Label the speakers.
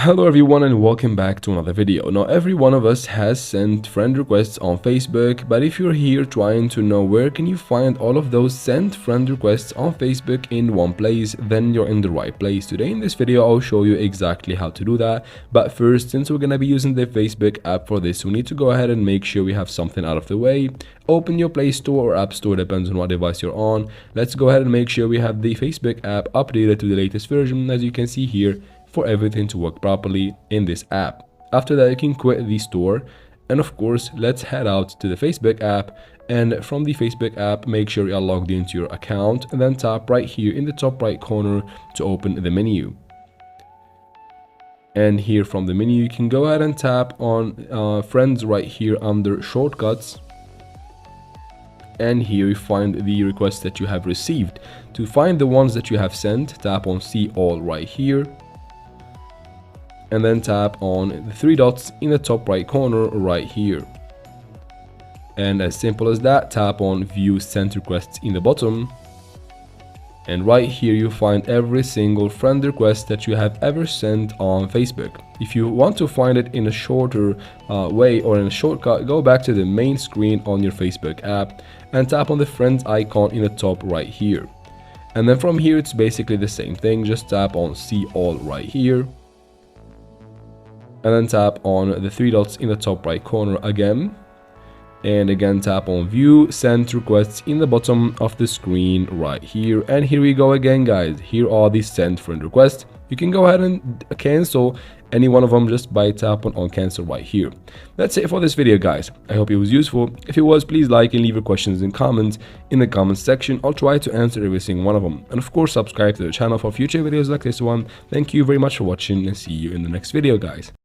Speaker 1: Hello everyone and welcome back to another video. Now every one of us has sent friend requests on Facebook, but if you're here trying to know where can you find all of those sent friend requests on Facebook in one place, then you're in the right place. Today in this video I'll show you exactly how to do that. But first, since we're gonna be using the Facebook app for this, we need to go ahead and make sure we have something out of the way. Open your Play Store or App Store, depends on what device you're on. Let's go ahead and make sure we have the Facebook app updated to the latest version, as you can see here, for everything to work properly in this app. After that, you can quit the store, and of course let's head out to the Facebook app, and from the Facebook app make sure you are logged into your account, and then tap right here in the top right corner to open the menu. And here from the menu you can go ahead and tap on friends right here under shortcuts, and here you find the requests that you have received. To find the ones that you have sent, tap on see all right here, and then tap on the three dots in the top right corner right here. And as simple as that, tap on view sent requests in the bottom, and right here you find every single friend request that you have ever sent on Facebook. If you want to find it in a shorter way or in a shortcut, go back to the main screen on your Facebook app and tap on the friends icon in the top right here. And then from here it's basically the same thing, just tap on see all right here, and then tap on the three dots in the top right corner again, and again tap on view sent requests in the bottom of the screen right here. And here we go again, guys. Here are the sent friend requests. You can go ahead and cancel any one of them just by tapping on cancel right here. That's it for this video, guys. I hope it was useful. If it was, please like and leave your questions and comments in the comments section. I'll try to answer every single one of them, and of course subscribe to the channel for future videos like this one. Thank you very much for watching, and see you in the next video, guys.